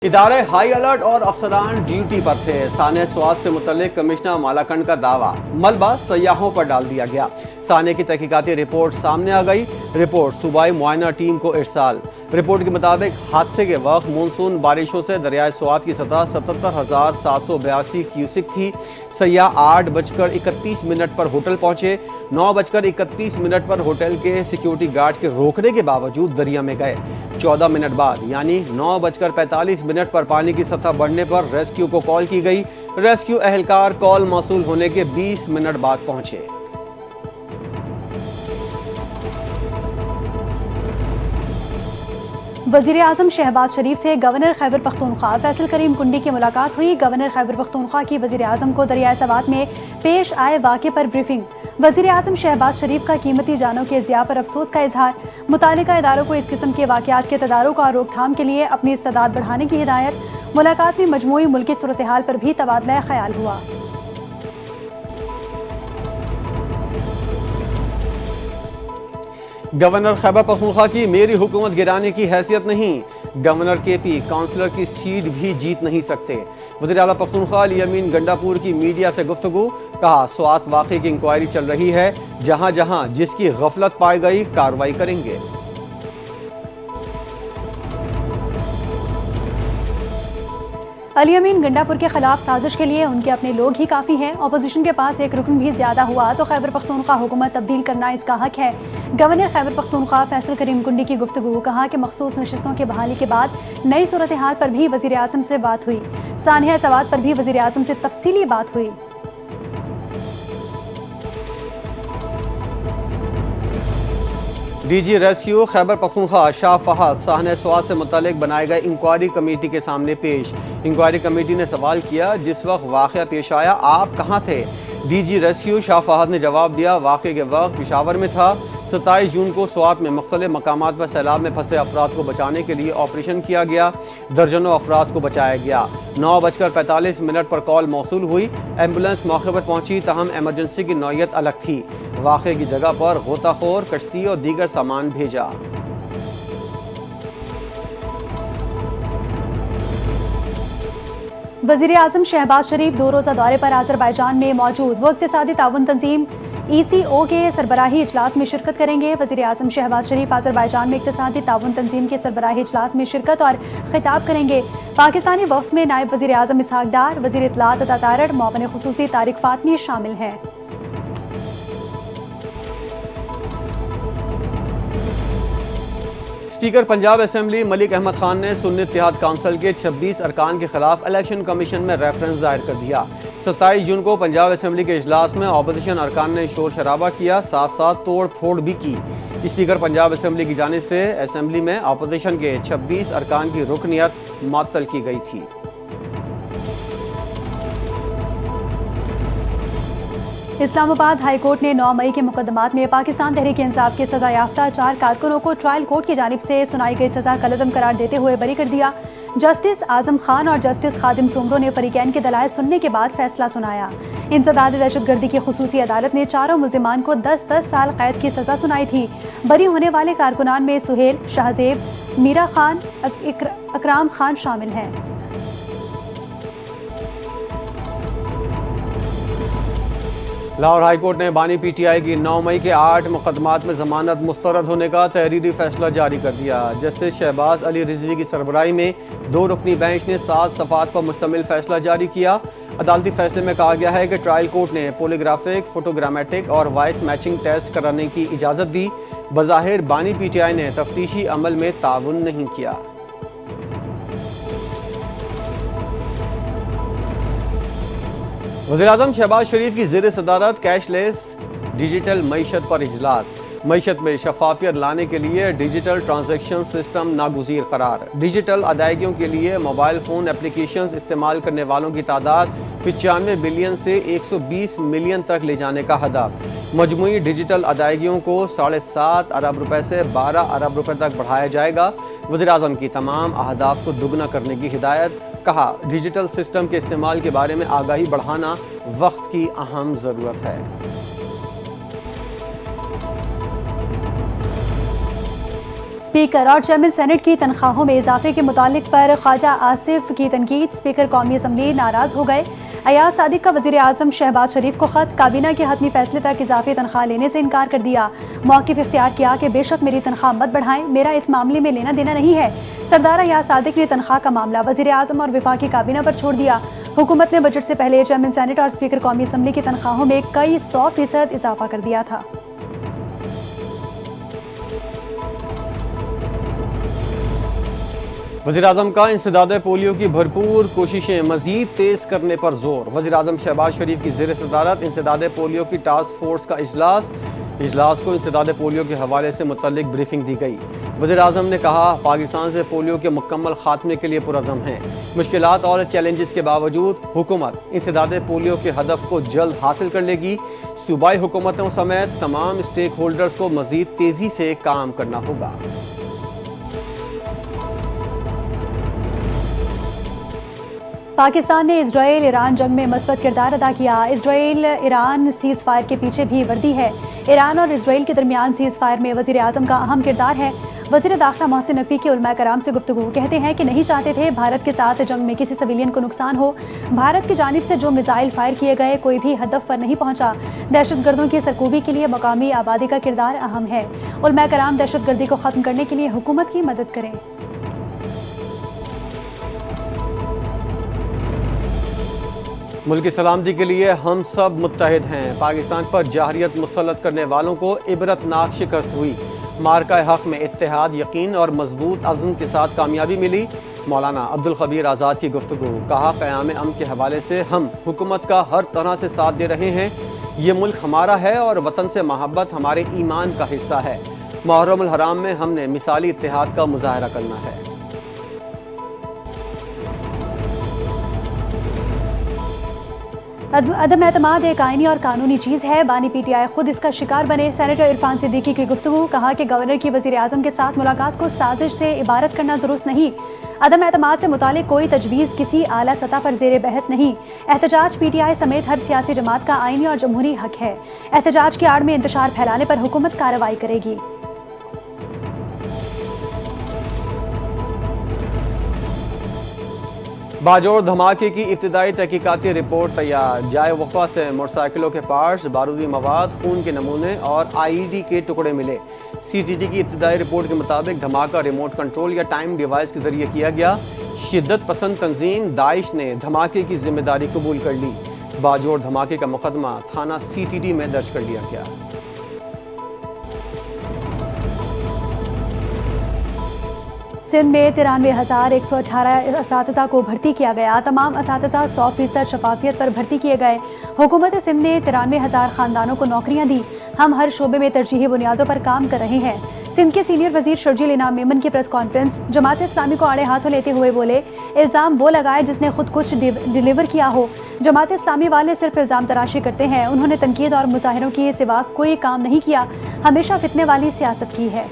ادارے high alert اور افسران ڈیوٹی پر تھے۔ سانحہ سوات سے متعلق کمشنر مالاکنڈ کا دعویٰ، ملبہ سیاحوں پر ڈال دیا گیا۔ سانحہ کی تحقیقاتی رپورٹ سامنے آ گئی۔ رپورٹ صوبائی معائنہ ٹیم کو ارسال۔ رپورٹ کے مطابق حادثے کے وقت مونسون بارشوں سے دریائے سوات کی سطح 77,782 کیوسک تھی۔ سیاح 8:31 پر ہوٹل پہنچے۔ 9:31 پر ہوٹل کے سیکیورٹی گارڈ کے روکنے کے باوجود دریا میں گئے۔ 14 منٹ بعد یعنی 9:45 پر پانی کی سطح بڑھنے پر ریسکیو کو کال کی گئی۔ ریسکیو اہلکار کال موصول ہونے کے 20 منٹ بعد پہنچے۔ وزیر اعظم شہباز شریف سے گورنر خیبر پختونخوا فیصل کریم کنڈی کی ملاقات ہوئی۔ گورنر خیبر پختونخوا کی وزیر اعظم کو دریائے سوات میں پیش آئے واقعے پر بریفنگ۔ وزیر اعظم شہباز شریف کا قیمتی جانوں کے ضیاع پر افسوس کا اظہار۔ متعلقہ اداروں کو اس قسم کے واقعات کے تدارک اور روک تھام کے لیے اپنی استعداد بڑھانے کی ہدایت۔ ملاقات میں مجموعی ملکی صورتحال پر بھی تبادلہ خیال ہوا۔ گورنر خیبر پختونخوا کی میری حکومت گرانے کی حیثیت نہیں، گورنر کے پی کونسلر کی سیٹ بھی جیت نہیں سکتے۔ وزیر اعلیٰ پختونخوا علی امین گنڈاپور کی میڈیا سے گفتگو، کہا سوات واقعے کی انکوائری چل رہی ہے، جہاں جہاں جس کی غفلت پائی گئی کارروائی کریں گے۔ علی امین گنڈاپور کے خلاف سازش کے لیے ان کے اپنے لوگ ہی کافی ہیں۔ اپوزیشن کے پاس ایک رکن بھی زیادہ ہوا تو خیبر پختونخوا حکومت تبدیل کرنا اس کا حق ہے۔ گورنر خیبر پختونخوا فیصل کریم کنڈی کی گفتگو، کہا کہ مخصوص نشستوں کی بحالی کے بعد نئی صورتحال پر بھی وزیر اعظم سے بات ہوئی۔ سانحہ سوات پر بھی وزیر اعظم سے تفصیلی بات ہوئی۔ D G rescue Khyber Pakhtunkhwa شاہ فہد سانحہ سوات سے متعلق بنائے گئے انکوائری کمیٹی کے سامنے پیش۔ انکوائری کمیٹی نے سوال کیا، جس وقت واقعہ پیش آیا آپ کہاں تھے؟ ڈی جی ریسکیو شاہ فہد نے جواب دیا، واقعے کے وقت پشاور میں تھا۔ 27 جون کو سوات میں مختلف مقامات پر سیلاب میں پھنسے افراد کو بچانے کے لیے آپریشن کیا گیا، درجنوں افراد کو بچایا گیا۔ 9:45 پر کال موصول ہوئی، ایمبولینس موقع پر پہنچی، تاہم ایمرجنسی کی نوعیت الگ تھی۔ واقعے کی جگہ پر غوطہ خور، کشتی اور دیگر سامان بھیجا۔ وزیر اعظم شہباز شریف 2 روزہ دورے پر آذربائیجان میں موجود۔ وہ اقتصادی تعاون تنظیم ECO کے سربراہی اجلاس میں شرکت کریں گے۔ وزیر اعظم شہباز شریف آذربائیجان میں اقتصادی تعاون تنظیم کے سربراہی اجلاس میں شرکت اور خطاب کریں گے۔ پاکستانی وفد میں نائب وزیر اعظم اسحاق ڈار، وزیر اطلاعات عطا تارڑ، معاون خصوصی طارق فاطمی شامل ہیں۔ اسپیکر پنجاب اسمبلی ملک احمد خان نے سنی اتحاد کونسل کے 26 ارکان کے خلاف الیکشن کمیشن میں ریفرنس دائر کر دیا۔ 27 جون کو پنجاب اسمبلی کے اجلاس میں اپوزیشن ارکان نے شور شرابہ کیا، ساتھ ساتھ توڑ پھوڑ بھی کی۔ اسپیکر پنجاب اسمبلی کی جانب سے اسمبلی میں اپوزیشن کے 26 ارکان کی رکنیت معطل کی گئی تھی۔ اسلام آباد ہائی کورٹ نے 9 مئی کے مقدمات میں پاکستان تحریک انصاف کے سزا یافتہ 4 کارکنوں کو ٹرائل کورٹ کی جانب سے سنائی گئی سزا کالعدم قرار دیتے ہوئے بری کر دیا۔ جسٹس اعظم خان اور جسٹس خادم سومرو نے فریقین کے دلائل سننے کے بعد فیصلہ سنایا۔ انسداد دہشت گردی کی خصوصی عدالت نے چاروں ملزمان کو 10 سال قید کی سزا سنائی تھی۔ بری ہونے والے کارکنان میں سہیل، شہزیب، میرا خان، اکرام خان شامل ہیں۔ لاہور ہائی کورٹ نے بانی پی ٹی آئی کی 9 مئی کے 8 مقدمات میں ضمانت مسترد ہونے کا تحریری فیصلہ جاری کر دیا۔ جسٹس شہباز علی رضوی کی سربراہی میں 2 رکنی بینچ نے 7 صفحات پر مشتمل فیصلہ جاری کیا۔ عدالتی فیصلے میں کہا گیا ہے کہ ٹرائل کورٹ نے پولیگرافک، فوٹوگرامیٹک اور وائس میچنگ ٹیسٹ کرانے کی اجازت دی۔ بظاہر بانی پی ٹی آئی نے تفتیشی عمل میں تعاون نہیں کیا۔ وزیر اعظم شہباز شریف کی زیر صدارت کیش لیس ڈیجیٹل معیشت پر اجلاس۔ معیشت میں شفافیت لانے کے لیے ڈیجیٹل ٹرانزیکشن سسٹم ناگزیر قرار۔ ڈیجیٹل ادائیگیوں کے لیے موبائل فون اپلیکیشنز استعمال کرنے والوں کی تعداد 95 ملین سے 120 ملین تک لے جانے کا ہدف۔ مجموعی ڈیجیٹل ادائیگیوں کو 7.5 ارب روپے سے 12 ارب روپے تک بڑھایا جائے گا۔ وزیر اعظم کی تمام اہداف کو دگنا کرنے کی ہدایت۔ کہا ڈیجیٹل سسٹم کے استعمال کے بارے میں آگاہی بڑھانا وقت کی اہم ضرورت ہے۔ اسپیکر اور چیئرمین سینٹ کی تنخواہوں میں اضافے کے متعلق پر خواجہ آصف کی تنقید، اسپیکر قومی اسمبلی ناراض ہو گئے۔ ایاز صادق کا وزیر اعظم شہباز شریف کو خط، کابینہ کے حتمی فیصلے تک اضافی تنخواہ لینے سے انکار کر دیا۔ موقف اختیار کیا کہ بے شک میری تنخواہ مت بڑھائیں، میرا اس معاملے میں لینا دینا نہیں ہے۔ سردار ایاز صادق نے تنخواہ کا معاملہ وزیر اعظم اور وفاقی کابینہ پر چھوڑ دیا۔ حکومت نے بجٹ سے پہلے چیئرمین سینٹ اور اسپیکر قومی اسمبلی کی تنخواہوں میں کئی 100% اضافہ کر دیا تھا۔ وزیراعظم کا انسداد پولیو کی بھرپور کوششیں مزید تیز کرنے پر زور۔ وزیراعظم شہباز شریف کی زیر صدارت انسداد پولیو کی ٹاسک فورس کا اجلاس کو انسداد پولیو کے حوالے سے متعلق بریفنگ دی گئی۔ وزیراعظم نے کہا، پاکستان سے پولیو کے مکمل خاتمے کے لیے پرعزم ہیں۔ مشکلات اور چیلنجز کے باوجود حکومت انسداد پولیو کے ہدف کو جلد حاصل کر لے گی۔ صوبائی حکومتوں سمیت تمام اسٹیک ہولڈرز کو مزید تیزی سے کام کرنا ہوگا۔ پاکستان نے اسرائیل ایران جنگ میں مثبت کردار ادا کیا۔ اسرائیل ایران سیز فائر کے پیچھے بھی وردی ہے۔ ایران اور اسرائیل کے درمیان سیز فائر میں وزیر اعظم کا اہم کردار ہے۔ وزیر داخلہ محسن نقوی کے علماء کرام سے گفتگو، کہتے ہیں کہ نہیں چاہتے تھے بھارت کے ساتھ جنگ میں کسی سویلین کو نقصان ہو۔ بھارت کی جانب سے جو میزائل فائر کیے گئے کوئی بھی ہدف پر نہیں پہنچا۔ دہشت گردوں کی سرکوبی کے لیے مقامی آبادی کا کردار اہم ہے۔ علماء کرام دہشت گردی کو ختم کرنے کے لیے حکومت کی مدد کریں۔ ملک کی سلامتی کے لیے ہم سب متحد ہیں۔ پاکستان پر جارحیت مسلط کرنے والوں کو عبرتناک شکست ہوئی۔ معرکہ حق میں اتحاد، یقین اور مضبوط عزم کے ساتھ کامیابی ملی۔ مولانا عبدالخبیر آزاد کی گفتگو، کہا، قیام امن کے حوالے سے ہم حکومت کا ہر طرح سے ساتھ دے رہے ہیں۔ یہ ملک ہمارا ہے اور وطن سے محبت ہمارے ایمان کا حصہ ہے۔ محرم الحرام میں ہم نے مثالی اتحاد کا مظاہرہ کرنا ہے۔ عدم اعتماد ایک آئینی اور قانونی چیز ہے، بانی پی ٹی آئی خود اس کا شکار بنے۔ سینیٹر عرفان صدیقی کی گفتگو، کہا کہ گورنر کی وزیر اعظم کے ساتھ ملاقات کو سازش سے عبارت کرنا درست نہیں۔ عدم اعتماد سے متعلق کوئی تجویز کسی اعلیٰ سطح پر زیر بحث نہیں۔ احتجاج پی ٹی آئی سمیت ہر سیاسی جماعت کا آئینی اور جمہوری حق ہے۔ احتجاج کی آڑ میں انتشار پھیلانے پر حکومت کارروائی کرے گی۔ باجوڑ دھماکے کی ابتدائی تحقیقاتی رپورٹ تیار۔ جائے وقوع سے موٹر سائیکلوں کے پارٹس، بارودی مواد، خون کے نمونے اور آئی ڈی کے ٹکڑے ملے۔ سی ٹی ڈی کی ابتدائی رپورٹ کے مطابق دھماکہ ریموٹ کنٹرول یا ٹائم ڈیوائس کے ذریعے کیا گیا۔ شدت پسند تنظیم داعش نے دھماکے کی ذمہ داری قبول کر لی۔ باجوڑ دھماکے کا مقدمہ تھانہ سی ٹی ڈی میں درج کر لیا گیا۔ سندھ میں 93,118 اساتذہ کو بھرتی کیا گیا۔ تمام اساتذہ 100% شفافیت پر بھرتی کیے گئے۔ حکومت سندھ نے 93,000 خاندانوں کو نوکریاں دی۔ ہم ہر شعبے میں ترجیحی بنیادوں پر کام کر رہے ہیں۔ سندھ کے سینئر وزیر شرجیل انعام میمن کی پریس کانفرنس، جماعت اسلامی کو آڑے ہاتھوں لیتے ہوئے بولے، الزام وہ لگائے جس نے خود کچھ ڈیلیور کیا ہو۔ جماعت اسلامی والے صرف الزام تراشی کرتے ہیں۔ انہوں نے تنقید اور مظاہروں کے سوا کوئی کام نہیں کیا، ہمیشہ فتنے والی سیاست کی ہے۔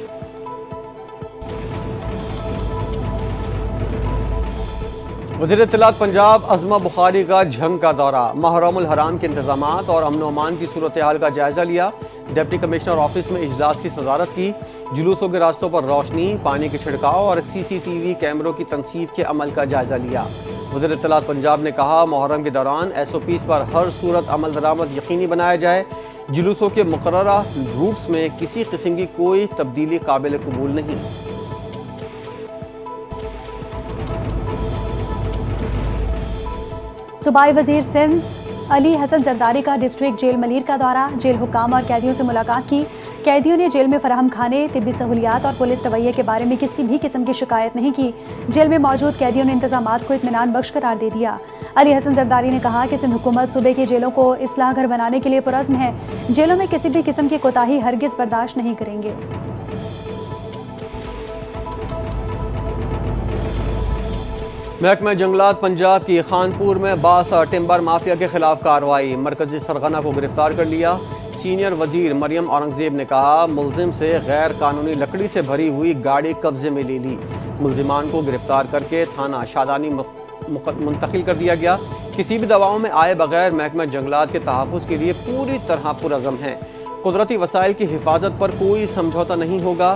وزیر اطلاعات پنجاب عظمہ بخاری کا جھنگ کا دورہ، محرم الحرام کے انتظامات اور امن و امان کی صورتحال کا جائزہ لیا۔ ڈپٹی کمشنر آفس میں اجلاس کی صدارت کی۔ جلوسوں کے راستوں پر روشنی، پانی کے چھڑکاؤ اور سی سی ٹی وی کیمروں کی تنصیب کے عمل کا جائزہ لیا۔ وزیر اطلاعات پنجاب نے کہا، محرم کے دوران ایس او پیز پر ہر صورت عمل درآمد یقینی بنایا جائے۔ جلوسوں کے مقررہ روٹس میں کسی قسم کی کوئی تبدیلی قابل قبول نہیں۔ صوبائی وزیر سندھ علی حسن زرداری کا ڈسٹرکٹ جیل ملیر کا دورہ، جیل حکام اور قیدیوں سے ملاقات کی۔ قیدیوں نے جیل میں فراہم کھانے، طبی سہولیات اور پولیس رویے کے بارے میں کسی بھی قسم کی شکایت نہیں کی۔ جیل میں موجود قیدیوں نے انتظامات کو اطمینان بخش قرار دے دیا۔ علی حسن زرداری نے کہا کہ سندھ حکومت صوبے کی جیلوں کو اصلاح گھر بنانے کے لیے پرعزم ہے۔ جیلوں میں کسی بھی قسم کی کوتاہی ہرگز برداشت نہیں کریں گے۔ محکمہ جنگلات پنجاب کی خانپور میں باسا ٹمبر مافیا کے خلاف کارروائی، مرکزی سرغنہ کو گرفتار کر لیا۔ سینئر وزیر مریم اورنگزیب نے کہا، ملزم سے غیر قانونی لکڑی سے بھری ہوئی گاڑی قبضے میں لے لی۔ ملزمان کو گرفتار کر کے تھانہ شادانی منتقل کر دیا گیا۔ کسی بھی دباؤ میں آئے بغیر محکمہ جنگلات کے تحفظ کے لیے پوری طرح پرعزم ہیں۔ قدرتی وسائل کی حفاظت پر کوئی سمجھوتہ نہیں ہوگا۔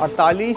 48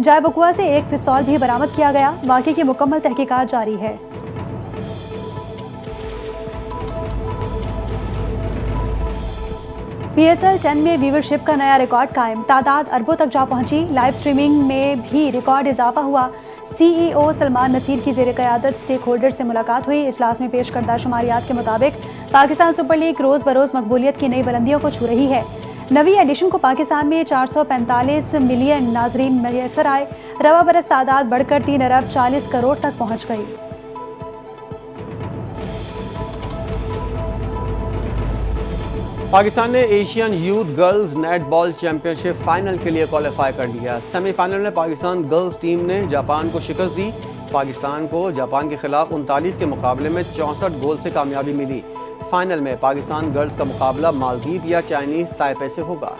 جائے وقوع سے ایک پستول بھی برآمد کیا گیا۔ واقعے کی مکمل تحقیقات جاری ہے۔ پی ایس ایل 10 میں ویورشپ کا نیا ریکارڈ قائم، تعداد اربوں تک جا پہنچی۔ لائیو سٹریمنگ میں بھی ریکارڈ اضافہ ہوا۔ سی ای او سلمان نصیر کی زیر قیادت سٹیک ہولڈر سے ملاقات ہوئی۔ اجلاس میں پیش کردہ شماریات کے مطابق پاکستان سپر لیگ روز بروز مقبولیت کی نئی بلندیوں کو چھو رہی ہے۔ نویں ایڈیشن کو پاکستان میں 445 ملین ناظرین میسر آئے۔ رواں برس تعداد بڑھ کر 3 ارب 40 کروڑ تک پہنچ گئی۔ پاکستان نے ایشین یوتھ گرلز نیٹ بال چیمپئن شپ فائنل کے لیے کوالیفائی کر لیا۔ سیمی فائنل میں پاکستان گرلز ٹیم نے جاپان کو شکست دی۔ پاکستان کو جاپان کے خلاف 39 کے مقابلے میں 64 گول سے کامیابی ملی۔ فائنل میں پاکستان گرلز کا مقابلہ مالدیپ یا چائنیز تائپے سے ہوگا۔